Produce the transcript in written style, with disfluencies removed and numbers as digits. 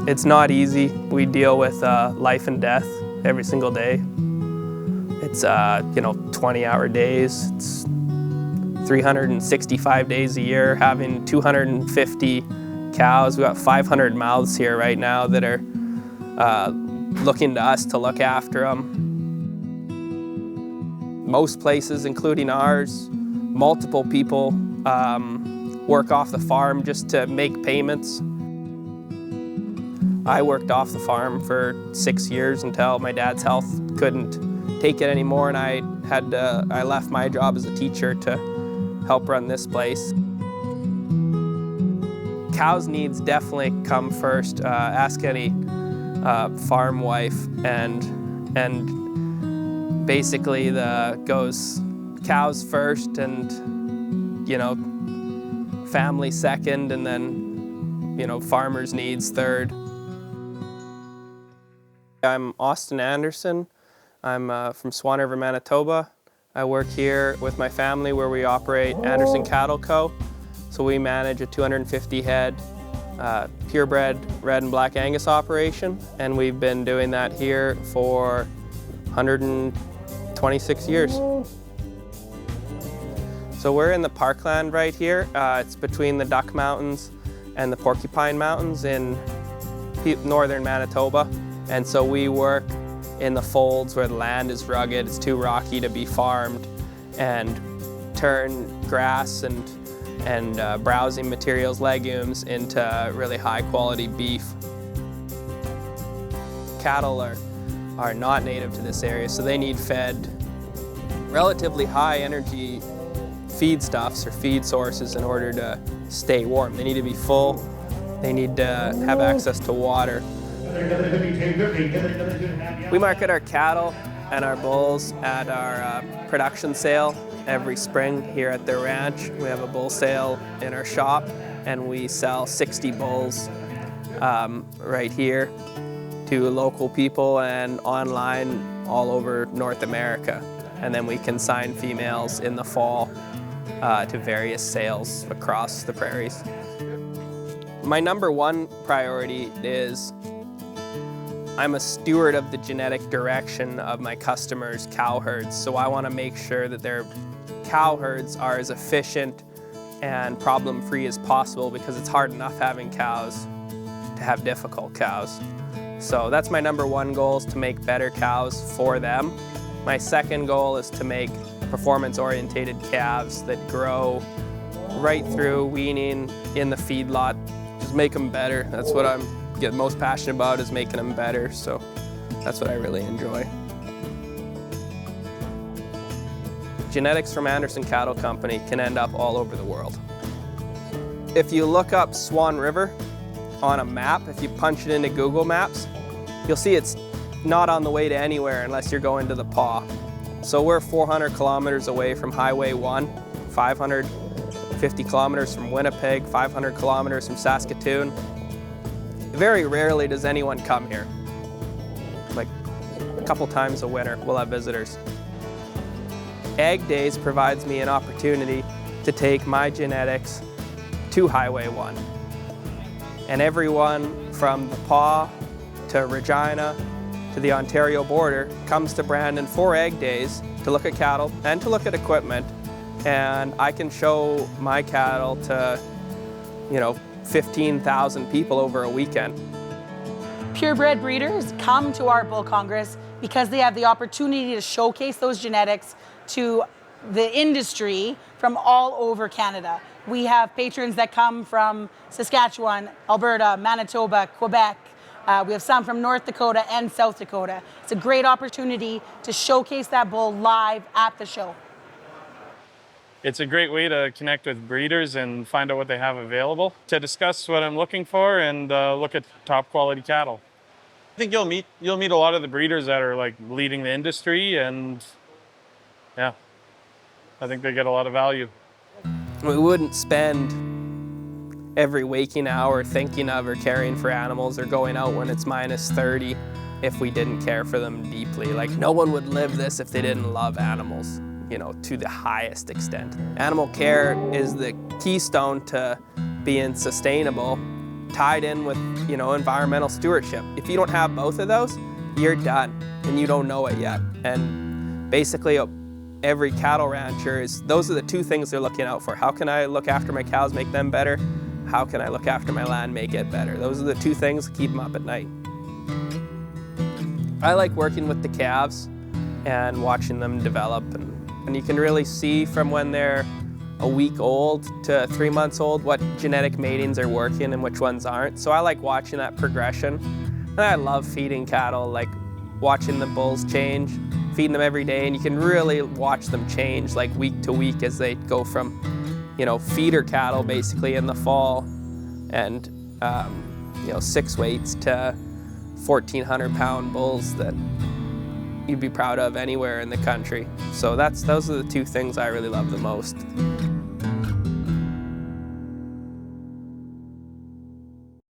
It's not easy. We deal with life and death every single day. It's 20-hour days. It's 365 days a year, having 250 cows. We got 500 mouths here right now that are looking to us to look after them. Most places, including ours, multiple people work off the farm just to make payments. I worked off the farm for 6 years until my dad's health couldn't take it anymore, and I left my job as a teacher to help run this place. Cows' needs definitely come first. Ask any farm wife, and basically goes cows first, and family second, and then farmers' needs third. I'm Austin Anderson. I'm from Swan River, Manitoba. I work here with my family where we operate Anderson Cattle Co. So we manage a 250 head purebred red and black Angus operation, and we've been doing that here for 126 years. So we're in the parkland right here. It's between the Duck Mountains and the Porcupine Mountains in northern Manitoba. And so we work in the folds where the land is rugged, it's too rocky to be farmed, and turn grass and browsing materials, legumes, into really high quality beef. Cattle are not native to this area, so they need fed relatively high energy feedstuffs or feed sources in order to stay warm. They need to be full, they need to have access to water. We market our cattle and our bulls at our production sale every spring here at the ranch. We have a bull sale in our shop, and we sell 60 bulls right here to local people and online all over North America. And then we consign females in the fall to various sales across the prairies. My number one priority is I'm a steward of the genetic direction of my customers' cow herds, so I want to make sure that their cow herds are as efficient and problem-free as possible, because it's hard enough having cows to have difficult cows. So that's my number one goal, is to make better cows for them. My second goal is to make performance-orientated calves that grow right through weaning in the feedlot. Just make them better. That's what I'm most passionate about, is making them better, so that's what I really enjoy. Genetics from Anderson Cattle Company can end up all over the world. If you look up Swan River on a map, if you punch it into Google Maps, you'll see it's not on the way to anywhere unless you're going to the Paw. So we're 400 kilometers away from Highway 1, 550 kilometers from Winnipeg, 500 kilometers from Saskatoon. Very rarely does anyone come here. Like a couple times a winter, we'll have visitors. Ag Days provides me an opportunity to take my genetics to Highway 1. And everyone from the Paw to Regina to the Ontario border comes to Brandon for Ag Days to look at cattle and to look at equipment. And I can show my cattle to, 15,000 people over a weekend. Purebred breeders come to our Bull Congress because they have the opportunity to showcase those genetics to the industry from all over Canada. We have patrons that come from Saskatchewan, Alberta, Manitoba, Quebec. We have some from North Dakota and South Dakota. It's a great opportunity to showcase that bull live at the show. It's a great way to connect with breeders and find out what they have available, to discuss what I'm looking for and look at top quality cattle. I think you'll meet a lot of the breeders that are leading the industry, and yeah, I think they get a lot of value. We wouldn't spend every waking hour thinking of or caring for animals or going out when it's minus 30 if we didn't care for them deeply. No one would live this if they didn't love animals, to the highest extent. Animal care is the keystone to being sustainable, tied in with, you know, environmental stewardship. If you don't have both of those, you're done and you don't know it yet. And basically every cattle rancher those are the two things they're looking out for. How can I look after my cows, make them better? How can I look after my land, make it better? Those are the two things that keep them up at night. I like working with the calves and watching them develop, and you can really see from when they're a week old to 3 months old what genetic matings are working and which ones aren't. So I like watching that progression. And I love feeding cattle, like watching the bulls change, feeding them every day, and you can really watch them change like week to week as they go from, you know, feeder cattle basically in the fall and you know, 6 weights to 1,400-pound bulls that you'd be proud of anywhere in the country. So those are the two things I really love the most.